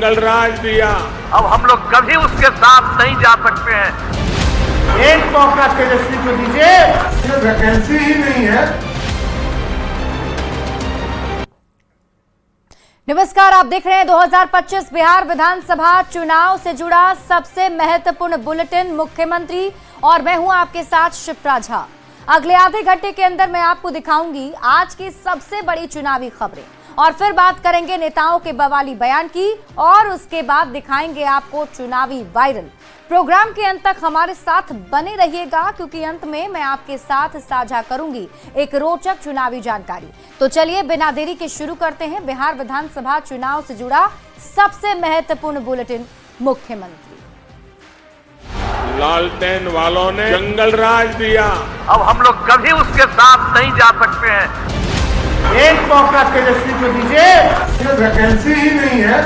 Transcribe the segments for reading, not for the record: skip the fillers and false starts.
जंगल राज दिया। अब हम लोग कभी उसके साथ नहीं जा सकते हैं। एक मौका तेजस्वी को दीजिए, वैकेंसी ही नहीं है। नमस्कार, आप देख रहे हैं 2025 बिहार विधानसभा चुनाव से जुड़ा सबसे महत्वपूर्ण बुलेटिन मुख्यमंत्री, और मैं हूं आपके साथ शिप्रा झा। अगले आधे घंटे के अंदर मैं आपको दिखाऊंगी आज की सबसे बड़ी चुनावी खबरें, और फिर बात करेंगे नेताओं के बवाली बयान की, और उसके बाद दिखाएंगे आपको चुनावी वायरल। प्रोग्राम के अंत तक हमारे साथ बने रहिएगा, क्योंकि अंत में मैं आपके साथ साझा करूंगी एक रोचक चुनावी जानकारी। तो चलिए बिना देरी के शुरू करते हैं बिहार विधानसभा चुनाव से जुड़ा सबसे महत्वपूर्ण बुलेटिन मुख्यमंत्री। लालटेन वालों ने जंगल राज दिया। अब हम लोग कभी उसके साथ नहीं जा सकते हैं। एक मौका तेजस्वी को दीजिए, वैकेंसी ही नहीं है।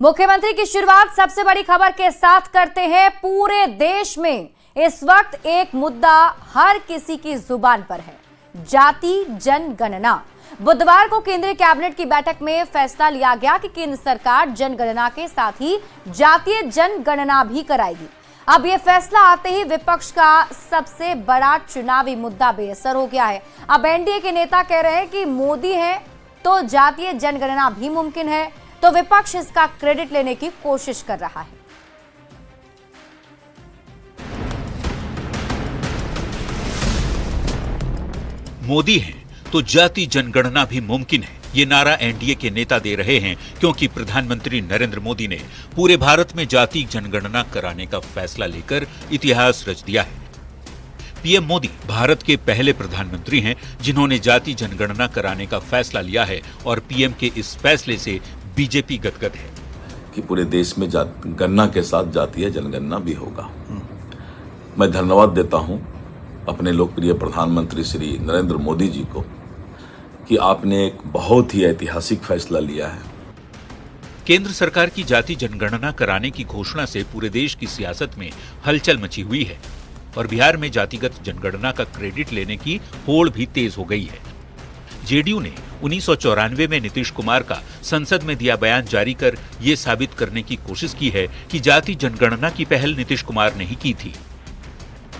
मुख्यमंत्री की शुरुआत सबसे बड़ी खबर के साथ करते हैं। पूरे देश में इस वक्त एक मुद्दा हर किसी की जुबान पर है, जाति जनगणना। बुधवार को केंद्रीय कैबिनेट की बैठक में फैसला लिया गया कि केंद्र सरकार जनगणना के साथ ही जातीय जनगणना भी कराएगी। अब यह फैसला आते ही विपक्ष का सबसे बड़ा चुनावी मुद्दा बेअसर हो गया है। अब एनडीए के नेता कह रहे हैं कि मोदी हैं तो जातीय जनगणना भी मुमकिन है, तो विपक्ष इसका क्रेडिट लेने की कोशिश कर रहा है। मोदी हैं तो जाति जनगणना भी मुमकिन है, ये नारा एनडीए के नेता दे रहे हैं, क्योंकि प्रधानमंत्री नरेंद्र मोदी ने पूरे भारत में जाति जनगणना कराने का फैसला लेकर इतिहास रच दिया है। पीएम मोदी भारत के पहले प्रधानमंत्री हैं जिन्होंने जाति जनगणना कराने का फैसला लिया है, और पीएम के इस फैसले से बीजेपी गदगद है कि पूरे देश में गणना के साथ जातीय जनगणना भी होगा। मैं धन्यवाद देता हूं अपने लोकप्रिय प्रधानमंत्री श्री नरेंद्र मोदी जी को कि आपने एक बहुत ही ऐतिहासिक फैसला लिया है। केंद्र सरकार की जाति जनगणना कराने की घोषणा से पूरे देश की सियासत में हलचल मची हुई है, और बिहार में जातिगत जनगणना का क्रेडिट लेने की होड़ भी तेज हो गई है। जेडीयू ने 1994 में नीतीश कुमार का संसद में दिया बयान जारी कर ये साबित करने की कोशिश की है कि जाति जनगणना की पहल नीतीश कुमार ने ही की थी।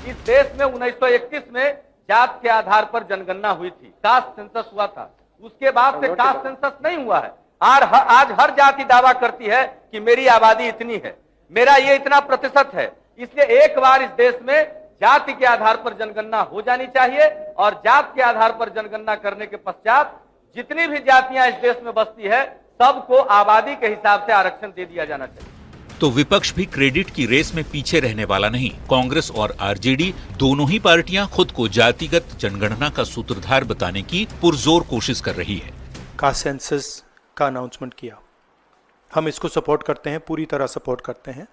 इस देश में 1931 में जात के आधार पर जनगणना हुई थी, कास्ट सेंसस हुआ था। उसके बाद से कास्ट सेंसस नहीं हुआ है। आज हर जाति दावा करती है कि मेरी आबादी इतनी है, मेरा ये इतना प्रतिशत है। इसलिए एक बार इस देश में जाति के आधार पर जनगणना हो जानी चाहिए, और जात के आधार पर जनगणना करने के पश्चात जितनी भी जातियां इस देश में बसती है सबको आबादी के हिसाब से आरक्षण दे दिया जाना चाहिए। तो विपक्ष भी क्रेडिट की रेस में पीछे रहने वाला नहीं। कांग्रेस और आरजेडी दोनों ही पार्टियां खुद को जातिगत जनगणना का सूत्रधार बताने की पुरजोर कोशिश कर रही है। कास्ट सेंसस का अनाउंसमेंट किया, हम इसको सपोर्ट करते हैं, पूरी तरह सपोर्ट करते हैं,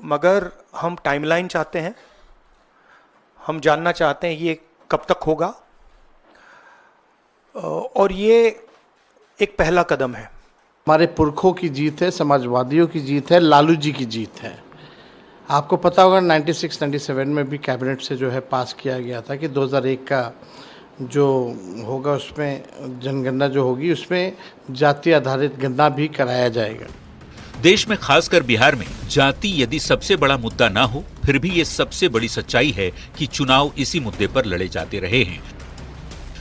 मगर हम टाइमलाइन चाहते हैं। हम जानना चाहते हैं ये कब तक होगा, और ये एक पहला कदम है। हमारे पुरखों की जीत है, समाजवादियों की जीत है, लालू जी की जीत है। आपको पता होगा 96-97 में भी कैबिनेट से जो है पास किया गया था कि 2001 का जो होगा उसमें जनगणना जो होगी उसमें जाति आधारित गणना भी कराया जाएगा। देश में खासकर बिहार में जाति यदि सबसे बड़ा मुद्दा ना हो, फिर भी ये सबसे बड़ी सच्चाई है कि चुनाव इसी मुद्दे पर लड़े जाते रहे हैं।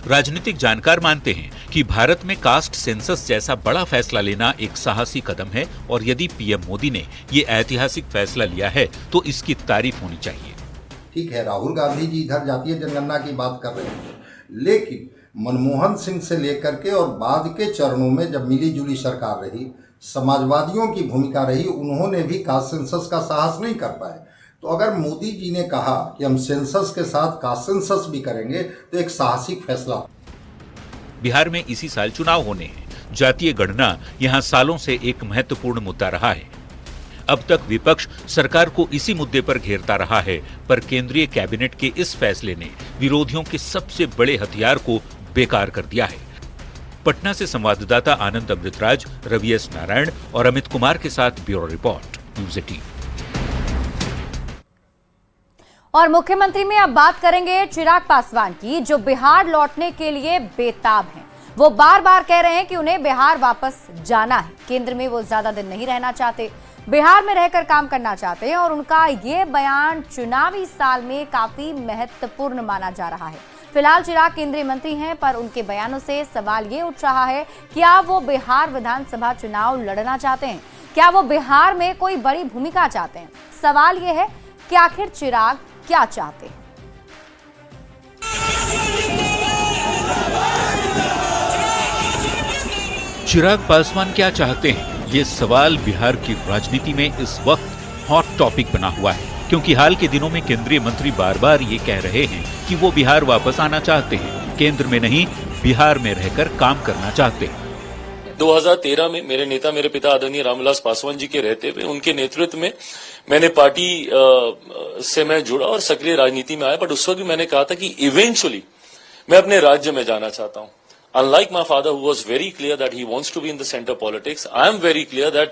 राजनीतिक जानकार मानते हैं कि भारत में कास्ट सेंसस जैसा बड़ा फैसला लेना एक साहसी कदम है, और यदि पीएम मोदी ने ये ऐतिहासिक फैसला लिया है तो इसकी तारीफ होनी चाहिए। ठीक है, राहुल गांधी जी इधर जातीय जनगणना की बात कर रहे हैं, लेकिन मनमोहन सिंह से लेकर के और बाद के चरणों में जब मिली जुली सरकार रही, समाजवादियों की भूमिका रही, उन्होंने भी कास्ट सेंसस का साहस नहीं कर पाए। तो अगर मोदी जी ने कहा कि हम सेंसस के साथ कास्ट सेंसस भी करेंगे तो एक साहसिक फैसला। बिहार में इसी साल चुनाव होने हैं। जातीय गणना यहां सालों से एक महत्वपूर्ण मुद्दा रहा है। अब तक विपक्ष सरकार को इसी मुद्दे पर घेरता रहा है, पर केंद्रीय कैबिनेट के इस फैसले ने विरोधियों के सबसे बड़े हथियार को बेकार कर दिया है। पटना से संवाददाता आनंद अमृतराज, रवि एस नारायण और अमित कुमार के साथ ब्यूरो रिपोर्ट, न्यूज़ 18। और मुख्यमंत्री में अब बात करेंगे चिराग पासवान की, जो बिहार लौटने के लिए बेताब हैं। वो बार बार कह रहे हैं कि उन्हें बिहार वापस जाना है। केंद्र में वो ज्यादा दिन नहीं रहना चाहते, बिहार में रहकर काम करना चाहते हैं और उनका ये बयान चुनावी साल में काफी महत्वपूर्ण माना जा रहा है। फिलहाल चिराग केंद्रीय मंत्री हैं, पर उनके बयानों से सवाल ये उठ रहा है, क्या वो बिहार विधानसभा चुनाव लड़ना चाहते हैं? क्या वो बिहार में कोई बड़ी भूमिका चाहते हैं? सवाल ये है कि आखिर चिराग क्या चाहते हैं? चिराग पासवान क्या चाहते हैं? ये सवाल बिहार की राजनीति में इस वक्त हॉट टॉपिक बना हुआ है, क्योंकि हाल के दिनों में केंद्रीय मंत्री बार बार ये कह रहे हैं कि वो बिहार वापस आना चाहते हैं, केंद्र में नहीं बिहार में रहकर काम करना चाहते हैं। 2013 में मेरे नेता, मेरे पिता आदरणीय रामविलास पासवान जी के रहते हुए उनके नेतृत्व में मैंने पार्टी से मैं जुड़ा और सक्रिय राजनीति में आया। बट उस वक्त भी मैंने कहा था कि इवेंचुअली मैं अपने राज्य में जाना चाहता हूं। Unlike my father, who was very clear that he wants to be in the center politics, I am very clear that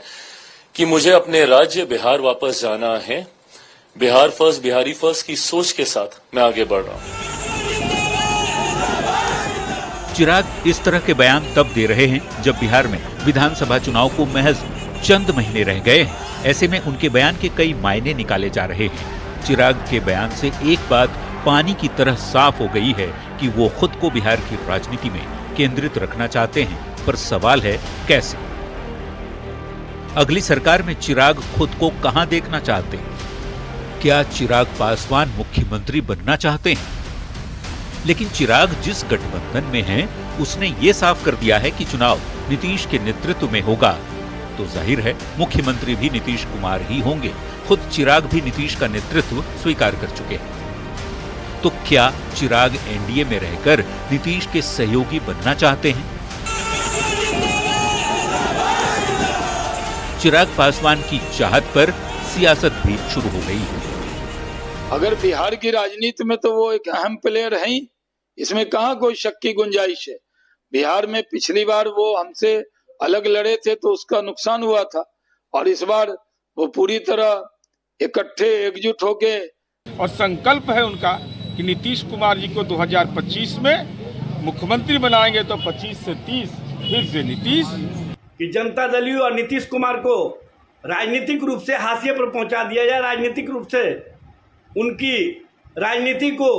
कि मुझे अपने राज्य बिहार वापस जाना है। बिहार फर्स्ट, बिहारी फर्स्ट की सोच के साथ मैं आगे बढ़ रहा हूं। चिराग इस तरह के बयान तब दे रहे हैं जब बिहार में विधानसभा चुनाव को महज चंद महीने रह गए हैं। ऐसे में उनके बयान के कई मायने निकाले जा रहे हैं। चिराग के बयान से एक बात पानी की तरह साफ हो गई है कि वो खुद को बिहार की राजनीति में केंद्रित रखना चाहते हैं, पर सवाल है कैसे? अगली सरकार में चिराग खुद को कहां देखना चाहते हैं? क्या चिराग पासवान मुख्यमंत्री बनना चाहते हैं? लेकिन चिराग जिस गठबंधन में हैं, उसने ये साफ कर दिया है कि चुनाव नीतीश के नेतृत्व में होगा, तो जाहिर है मुख्यमंत्री भी नीतीश कुमार ही होंगे। खुद चिराग भी नीतीश का नेतृत्व स्वीकार कर चुके हैं। तो क्या चिराग एनडीए में रहकर नीतीश के सहयोगी बनना चाहते हैं? चिराग पासवान की चाहत पर सियासत भी शुरू हो गई है। अगर बिहार की राजनीति में तो वो एक अहम प्लेयर हैं ही, इसमें कहां कोई शक की गुंजाइश है। बिहार में पिछली बार वो हमसे अलग लड़े थे तो उसका नुकसान हुआ था, और इस बार वो पूरी तरह इकट्ठे एकजुट होके और संकल्प है उनका कि नीतीश कुमार जी को 2025 में मुख्यमंत्री बनाएंगे, तो 25 से 30 फिर से नीतीश। कि जनता दल और नीतीश कुमार को राजनीतिक रूप से हाशिए पर पहुंचा दिया जाए, राजनीतिक रूप से उनकी राजनीति को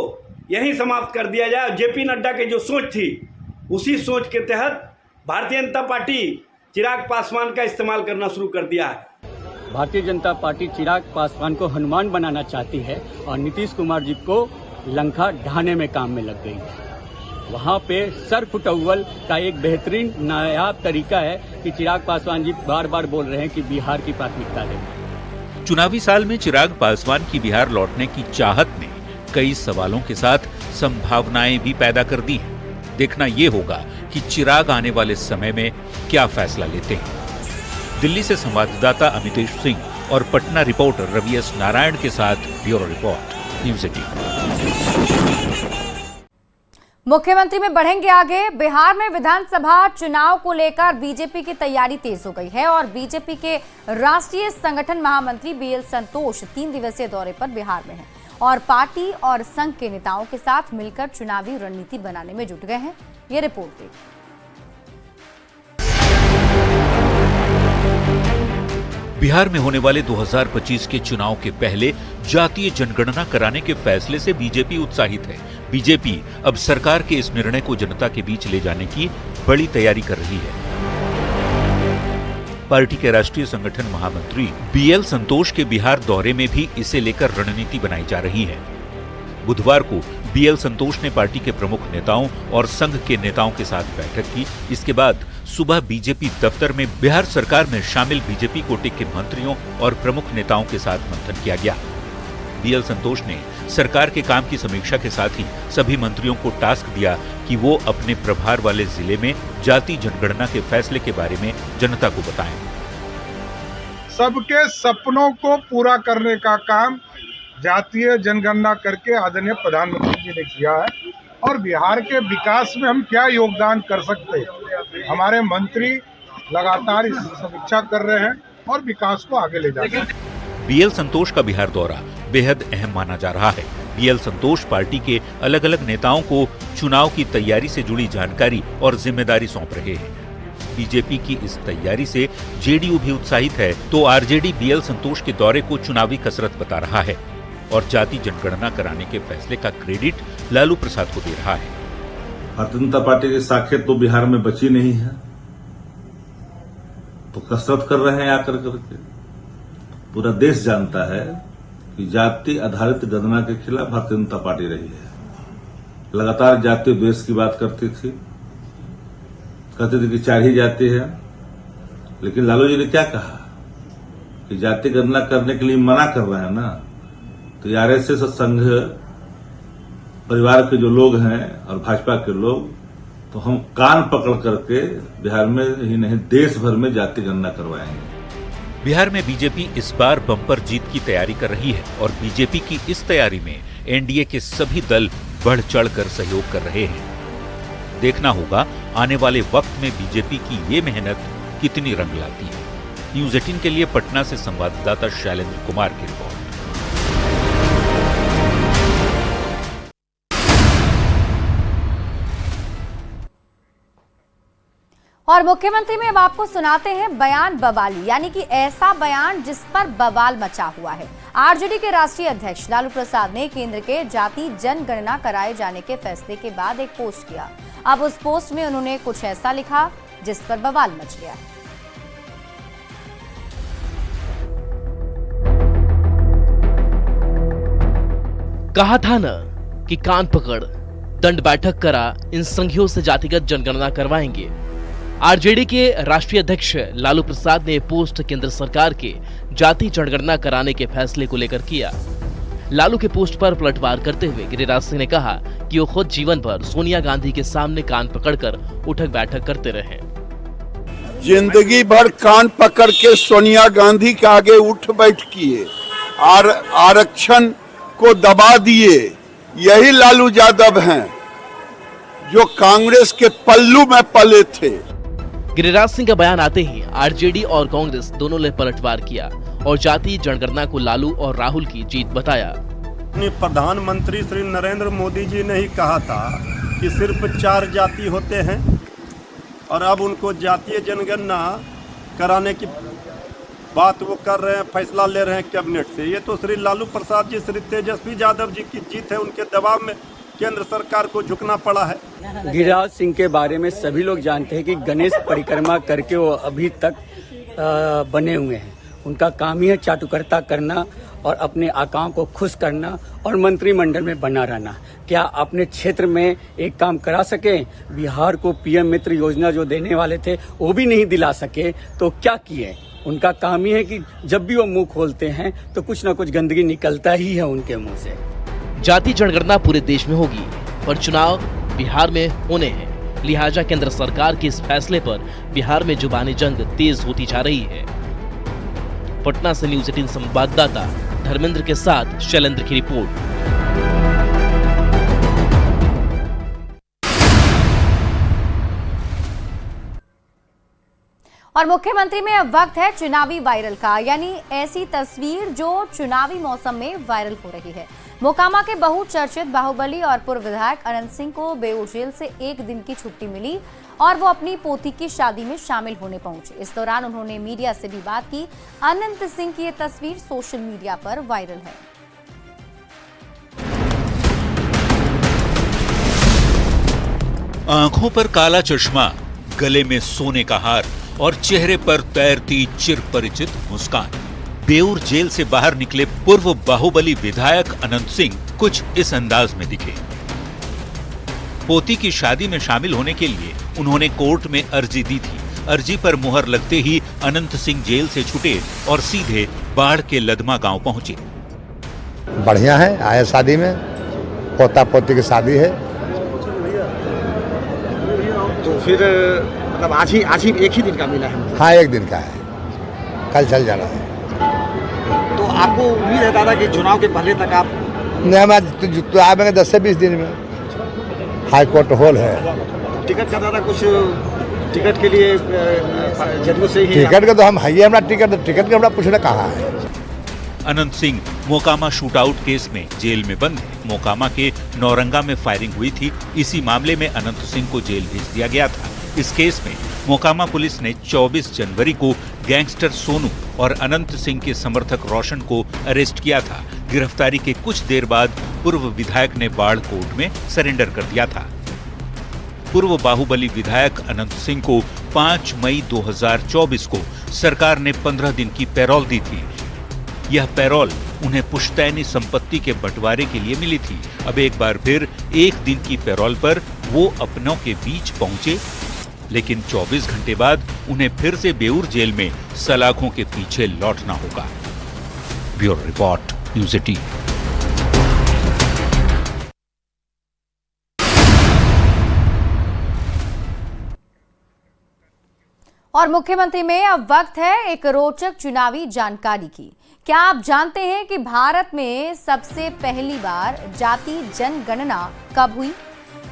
यहीं समाप्त कर दिया जाए। जेपी नड्डा की जो सोच थी, उसी सोच के तहत भारतीय जनता पार्टी चिराग पासवान का इस्तेमाल करना शुरू कर दिया है। भारतीय जनता पार्टी चिराग पासवान को हनुमान बनाना चाहती है और नीतीश कुमार जी को लंका ढाने में काम में लग गई है। वहाँ पे सर फुटअव्वल का एक बेहतरीन नायाब तरीका है कि चिराग पासवान जी बार बार बोल रहे हैं कि बिहार की प्राथमिकता दें। चुनावी साल में चिराग पासवान की बिहार लौटने की चाहत ने कई सवालों के साथ संभावनाएं भी पैदा कर दी हैं। देखना ये होगा कि चिराग आने वाले समय में क्या फैसला लेते हैं। दिल्ली से संवाददाता अमितेश सिंह और पटना रिपोर्टर रवि एस नारायण के साथ ब्यूरो रिपोर्ट, न्यूज़ 18। मुख्यमंत्री में बढ़ेंगे आगे। बिहार में विधानसभा चुनाव को लेकर बीजेपी की तैयारी तेज हो गई है और बीजेपी के राष्ट्रीय संगठन महामंत्री बीएल संतोष 3 दिवसीय दौरे पर बिहार में हैं और पार्टी और संघ के नेताओं के साथ मिलकर चुनावी रणनीति बनाने में जुट गए हैं। ये रिपोर्ट देखिए। बिहार में होने वाले 2025 के चुनाव के पहले जातीय जनगणना कराने के फैसले से बीजेपी उत्साहित है। बीजेपी अब सरकार के इस निर्णय को जनता के बीच ले जाने की बड़ी तैयारी कर रही है। पार्टी के राष्ट्रीय संगठन महामंत्री बीएल संतोष के बिहार दौरे में भी इसे लेकर रणनीति बनाई जा रही है। बुधवार को बीएल संतोष ने पार्टी के प्रमुख नेताओं और संघ के नेताओं के साथ बैठक की। इसके बाद सुबह बीजेपी दफ्तर में बिहार सरकार में शामिल बीजेपी कोटे के मंत्रियों और प्रमुख नेताओं के साथ मंथन किया गया। बीएल संतोष ने सरकार के काम की समीक्षा के साथ ही सभी मंत्रियों को टास्क दिया कि वो अपने प्रभार वाले जिले में जाति जनगणना के फैसले के बारे में जनता को बताएं। सबके सपनों को पूरा करने का काम जातीय जनगणना करके आदरणीय प्रधानमंत्री जी ने किया है और बिहार के विकास में हम क्या योगदान कर सकते हैं, हमारे मंत्री लगातार इस समीक्षा कर रहे हैं और विकास को आगे ले जा रहे हैं। बीएल संतोष का बिहार दौरा बेहद अहम माना जा रहा है। बीएल संतोष पार्टी के अलग अलग नेताओं को चुनाव की तैयारी से जुड़ी जानकारी और जिम्मेदारी सौंप रहे हैं। बीजेपी की इस तैयारी से जेडीयू भी उत्साहित है, तो आरजेडी बीएल संतोष के दौरे को चुनावी कसरत बता रहा है और जाति जनगणना कराने के फैसले का क्रेडिट लालू प्रसाद को दे रहा है। भारतीय जनता पार्टी की साखें तो बिहार में बची नहीं है, तो कसरत कर रहे हैं आकर करके। पूरा देश जानता है कि जाति आधारित गणना के खिलाफ भारतीय जनता पार्टी रही है। लगातार जातीय द्वेष की बात करती थी, कहते थे कि 4 ही जाति है, लेकिन लालू जी ने क्या कहा कि जाति गणना करने के लिए मना कर रहे हैं ना, तो आरएसएस संघ परिवार के जो लोग हैं और भाजपा के लोग, तो हम कान पकड़ करके बिहार में ही नहीं देश भर में जाति गणना करवाएंगे। बिहार में बीजेपी इस बार बम्पर जीत की तैयारी कर रही है और बीजेपी की इस तैयारी में एनडीए के सभी दल बढ़ चढ़कर सहयोग कर रहे हैं। देखना होगा आने वाले वक्त में बीजेपी की ये मेहनत कितनी रंग लाती है। न्यूज़ 18 के लिए पटना से संवाददाता शैलेंद्र कुमार की रिपोर्ट। और मुख्यमंत्री में अब आपको सुनाते हैं बयान बवाली, यानी कि ऐसा बयान जिस पर बवाल मचा हुआ है। आरजेडी के राष्ट्रीय अध्यक्ष लालू प्रसाद ने केंद्र के जाति जनगणना कराए जाने के फैसले के बाद एक पोस्ट किया। अब उस पोस्ट में उन्होंने कुछ ऐसा लिखा जिस पर बवाल मच गया। कहा था न कि कान पकड़ दंड बैठक करा, इन संघियों से जातिगत जनगणना करवाएंगे। आरजेडी के राष्ट्रीय अध्यक्ष लालू प्रसाद ने पोस्ट केंद्र सरकार के जाति जनगणना कराने के फैसले को लेकर किया। लालू के पोस्ट पर पलटवार करते हुए गिरिराज सिंह ने कहा कि वो खुद जीवन भर सोनिया गांधी के सामने कान पकड़कर उठक बैठक करते रहे। जिंदगी भर कान पकड़ के सोनिया गांधी के आगे उठ बैठ किए, आरक्षण को दबा दिए। यही लालू यादव हैं जो कांग्रेस के पल्लू में पले थे। गिरिराज सिंह का बयान आते ही आरजेडी और कांग्रेस दोनों ने पलटवार किया और जाति जनगणना को लालू और राहुल की जीत बताया। प्रधानमंत्री श्री नरेंद्र मोदी जी ने ही कहा था कि सिर्फ 4 जाति होते हैं और अब उनको जातीय जनगणना कराने की बात वो कर रहे हैं, फैसला ले रहे हैं कैबिनेट से। ये तो श्री लालू प्रसाद जी, श्री तेजस्वी यादव जी की जीत है। उनके दबाव में केंद्र सरकार को झुकना पड़ा है। गिरिराज सिंह के बारे में सभी लोग जानते हैं कि गणेश परिक्रमा करके वो अभी तक बने हुए हैं। उनका काम ही है चाटुकर्ता करना और अपने आकाओं को खुश करना और मंत्रिमंडल में बना रहना। क्या अपने क्षेत्र में एक काम करा सके? बिहार को पीएम मित्र योजना जो देने वाले थे वो भी नहीं दिला सके, तो क्या किए? उनका काम ही है कि जब भी वो मुंह खोलते हैं तो कुछ ना कुछ गंदगी निकलता ही है उनके मुंह से। जाति जनगणना पूरे देश में होगी, पर चुनाव बिहार में होने हैं। लिहाजा केंद्र सरकार के इस फैसले पर बिहार में जुबानी जंग तेज होती जा रही है। पटना से न्यूज़ 18 संवाददाता धर्मेंद्र के साथ शैलेंद्र की रिपोर्ट। और मुख्यमंत्री में अब वक्त है चुनावी वायरल का, यानी ऐसी तस्वीर जो चुनावी मौसम में वायरल हो रही है। मोकामा के बहुचर्चित बाहुबली और पूर्व विधायक अनंत सिंह को बेऊर जेल से 1 दिन की छुट्टी मिली और वो अपनी पोती की शादी में शामिल होने पहुंचे। इस दौरान उन्होंने मीडिया से भी बात की। अनंत सिंह की ये तस्वीर सोशल मीडिया पर वायरल है। आंखों पर काला चश्मा, गले में सोने का हार और चेहरे पर तैरती चिरपरिचित मुस्कान। बेऊर जेल से बाहर निकले पूर्व बाहुबली विधायक अनंत सिंह कुछ इस अंदाज में दिखे। पोती की शादी में शामिल होने के लिए उन्होंने कोर्ट में अर्जी दी थी। अर्जी पर मुहर लगते ही अनंत सिंह जेल से छूटे और सीधे बाढ़ के लदमा गांव पहुंचे। बढ़िया है, आए शादी में, पोता पोती की शादी है। तो फिर मतलब आज ही एक ही दिन का मिला है? हाँ, 1 दिन का है, कल चल जाना है। तो आपको उम्मीद है दादा कि चुनाव के पहले तक आप? नहीं, मैं तो आएंगे 10 से 20 दिन में। हाई कोर्ट हॉल है। टिकट का दादा कुछ टिकट के लिए जदयू से ही? टिकट का तो हम है, हमारा टिकट के हमरा पूछना कहाँ है। अनंत सिंह मोकामा शूटआउट केस में जेल में बंद है। मोकामा के नौरंगा में फायरिंग हुई थी। इसी मामले में अनंत सिंह को जेल भेज दिया गया था। इस केस में मोकामा पुलिस ने 24 जनवरी को गैंगस्टर सोनू और अनंत सिंह के समर्थक रोशन को अरेस्ट किया था। गिरफ्तारी के कुछ देर बाद पूर्व विधायक ने बाढ़ कोर्ट में सरेंडर कर दिया था। पूर्व बाहुबली विधायक अनंत सिंह को 5 मई 2024 को सरकार ने 15 दिन की पैरोल दी थी। यह पैरोल उन्हें पुश्तैनी संपत्ति के बंटवारे के लिए मिली थी। अब एक बार फिर 1 दिन की पैरोल पर वो अपनों के बीच पहुंचे, लेकिन 24 घंटे बाद उन्हें फिर से बेऊर जेल में सलाखों के पीछे लौटना होगा। Bureau report, news 18। और मुख्यमंत्री में अब वक्त है एक रोचक चुनावी जानकारी की। क्या आप जानते हैं कि भारत में सबसे पहली बार जाति जनगणना कब हुई?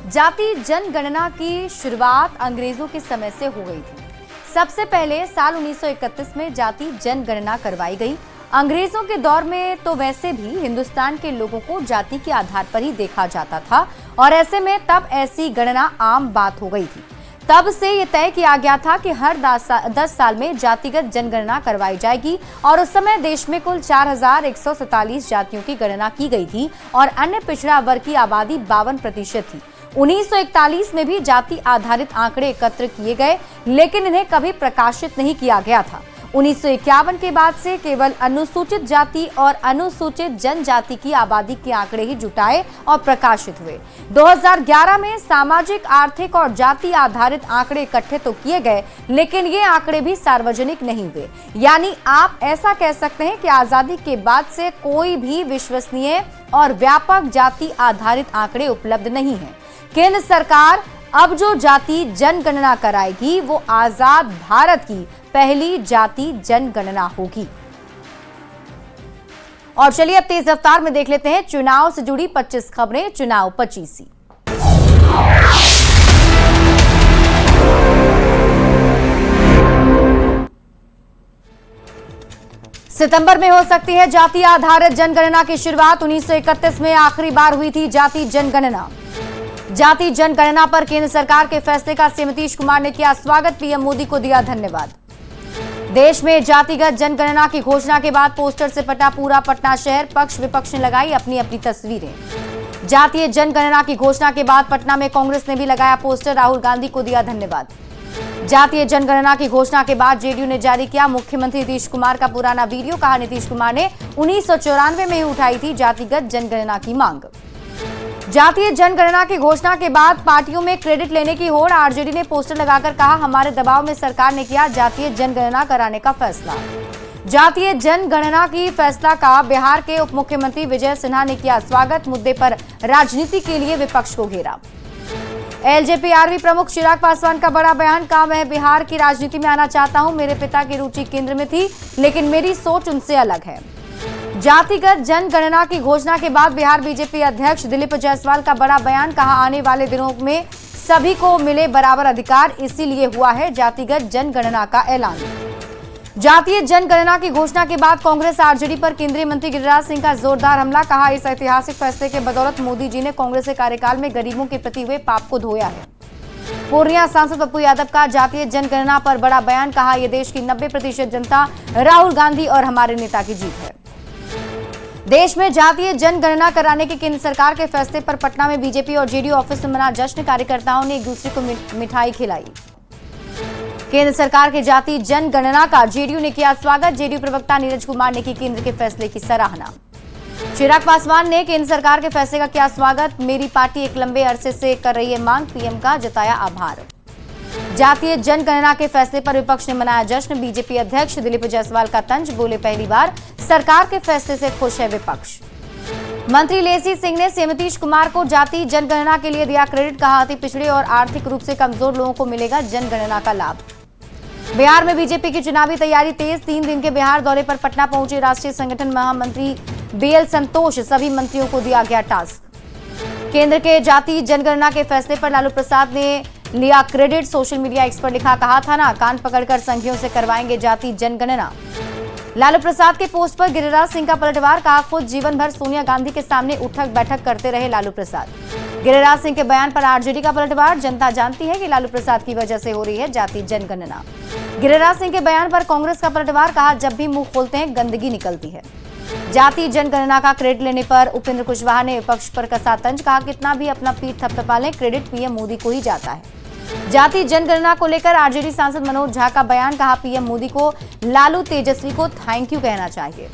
जाति जनगणना की शुरुआत अंग्रेजों के समय से हो गई थी। सबसे पहले साल 1931 में जाति जनगणना करवाई गई। अंग्रेजों के दौर में तो वैसे भी हिंदुस्तान के लोगों को जाति के आधार पर ही देखा जाता था और ऐसे में तब ऐसी गणना आम बात हो गई थी। तब से ये तय किया गया था कि हर 10 साल में जातिगत जनगणना करवाई जाएगी और उस समय देश में कुल 4147 जातियों की गणना की गई थी और अन्य पिछड़ा वर्ग की आबादी 52% थी। 1941 में भी जाति आधारित आंकड़े एकत्र किए गए, लेकिन इन्हें कभी प्रकाशित नहीं किया गया था। 1951 के बाद से केवल अनुसूचित जाति और अनुसूचित जनजाति की आबादी के आंकड़े ही जुटाए और प्रकाशित हुए। 2011 में सामाजिक, आर्थिक और जाति आधारित आंकड़े इकट्ठे तो किए गए, लेकिन ये आंकड़े भी सार्वजनिक नहीं हुए। यानी आप ऐसा कह सकते हैं कि आजादी के बाद से कोई भी विश्वसनीय और व्यापक जाति आधारित आंकड़े उपलब्ध नहीं है। केंद्र सरकार अब जो जाति जनगणना कराएगी वो आजाद भारत की पहली जाति जनगणना होगी। और चलिए अब तेज रफ्तार में देख लेते हैं चुनाव से जुड़ी 25 खबरें। चुनाव 25। सितंबर में हो सकती है जाति आधारित जनगणना की शुरुआत। 1931 में आखिरी बार हुई थी जाति जनगणना। जाति जनगणना पर केंद्र सरकार के फैसले का सीएम नीतीश कुमार ने किया स्वागत। पीएम मोदी को दिया धन्यवाद। देश में जातिगत जनगणना की घोषणा के बाद पोस्टर से पटा पूरा पटना शहर। पक्ष विपक्ष ने लगाई अपनी अपनी तस्वीरें। जातीय जनगणना की घोषणा के बाद पटना में कांग्रेस ने भी लगाया पोस्टर। राहुल गांधी को दिया धन्यवाद। जातीय जनगणना की घोषणा के बाद जेडीयू ने जारी किया मुख्यमंत्री नीतीश कुमार का पुराना वीडियो। कहा नीतीश कुमार ने 1994 में ही उठाई थी जातिगत जनगणना की मांग। जातीय जनगणना की घोषणा के बाद पार्टियों में क्रेडिट लेने की होड़। आरजेडी ने पोस्टर लगाकर कहा हमारे दबाव में सरकार ने किया जातीय जनगणना कराने का फैसला। जातीय जनगणना की फैसला का बिहार के उप मुख्यमंत्री विजय सिन्हा ने किया स्वागत। मुद्दे पर राजनीति के लिए विपक्ष को घेरा। एलजेपी प्रमुख चिराग पासवान का बड़ा बयान। कहा मैं बिहार की राजनीति में आना चाहता हूं। मेरे पिता की रुचि केंद्र में थी, लेकिन मेरी सोच उनसे अलग है। जातिगत जनगणना की घोषणा के बाद बिहार बीजेपी अध्यक्ष दिलीप जायसवाल का बड़ा बयान। कहा आने वाले दिनों में सभी को मिले बराबर अधिकार, इसीलिए हुआ है जातिगत जनगणना का ऐलान। जातीय जनगणना की घोषणा के बाद कांग्रेस आरजेडी पर केंद्रीय मंत्री गिरिराज सिंह का जोरदार हमला। कहा इस ऐतिहासिक फैसले के बदौलत मोदी जी ने कांग्रेस के कार्यकाल में गरीबों के प्रति हुए पाप को धोया है। पूर्णिया सांसद पप्पू यादव का जातीय जनगणना पर बड़ा बयान। कहा यह देश की 90% जनता, राहुल गांधी और हमारे नेता की जीत है। देश में जातीय जनगणना कराने के केंद्र सरकार के फैसले पर पटना में बीजेपी और जेडीयू ऑफिस में मना जश्न। कार्यकर्ताओं ने एक दूसरे को मिठाई खिलाई। केंद्र सरकार के जातीय जनगणना का जेडीयू ने किया स्वागत। जेडीयू प्रवक्ता नीरज कुमार ने की केंद्र के फैसले की सराहना। चिराग पासवान ने केंद्र सरकार के फैसले का किया स्वागत। मेरी पार्टी एक लंबे अरसे से कर रही है मांग, पीएम का जताया आभार। जातीय जनगणना के फैसले पर विपक्ष ने मनाया जश्न। बीजेपी अध्यक्ष दिलीप जायसवाल का तंज। बोले पहली बार सरकार के फैसले से खुश है विपक्ष। मंत्री लेसी सिंह ने सीएम नीतीश कुमार को जातीय जनगणना के लिए दिया क्रेडिट। कहा अति पिछड़े और आर्थिक रूप से कमजोर लोगों को मिलेगा जनगणना का लाभ। बिहार में बीजेपी की चुनावी तैयारी तेज। 3 दिन के बिहार दौरे पर पटना पहुंचे राष्ट्रीय संगठन महामंत्री बीएल संतोष। सभी मंत्रियों को दिया गया टास्क। केंद्र के जातीय जनगणना के फैसले पर लालू प्रसाद ने लिया क्रेडिट। सोशल मीडिया एक्स पर लिखा, कहा था ना कान पकड़कर संघियों से करवाएंगे जातीय जनगणना। लालू प्रसाद के पोस्ट पर गिरिराज सिंह का पलटवार, कहा खुद जीवन भर सोनिया गांधी के सामने उठक बैठक करते रहे लालू प्रसाद। गिरिराज सिंह के बयान पर आरजेडी का पलटवार, जनता जानती है कि लालू प्रसाद की वजह से हो रही है जाति जनगणना। गिरिराज सिंह के बयान पर कांग्रेस का पलटवार, कहा जब भी मुंह खोलते हैं गंदगी निकलती है। जाति जनगणना का क्रेडिट लेने पर उपेंद्र कुशवाहा ने विपक्ष पर कसा तंज, कहा कितना भी अपना पीठ थपथपा लें क्रेडिट पीएम मोदी को ही जाता है। जाति जनगणना को लेकर आरजेडी सांसद मनोज झा का बयान, कहा पीएम मोदी को लालू तेजस्वी को थैंक यू कहना चाहिए।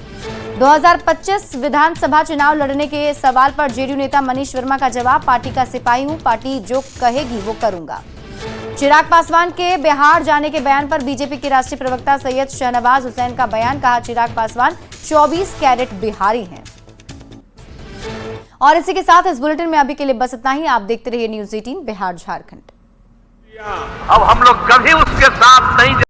2025 विधानसभा चुनाव लड़ने के सवाल पर जेडीयू नेता मनीष वर्मा का जवाब, पार्टी का सिपाही हूं, पार्टी जो कहेगी वो करूंगा। चिराग पासवान के बिहार जाने के बयान पर बीजेपी के राष्ट्रीय प्रवक्ता सैयद शहनवाज हुसैन का बयान, कहा चिराग पासवान 24 कैरेट बिहारी हैं। और इसी के साथ इस बुलेटिन में अभी के लिए बस इतना ही। आप देखते रहिए न्यूज़ 18 बिहार झारखंड। अब हम लोग कभी उसके साथ नहीं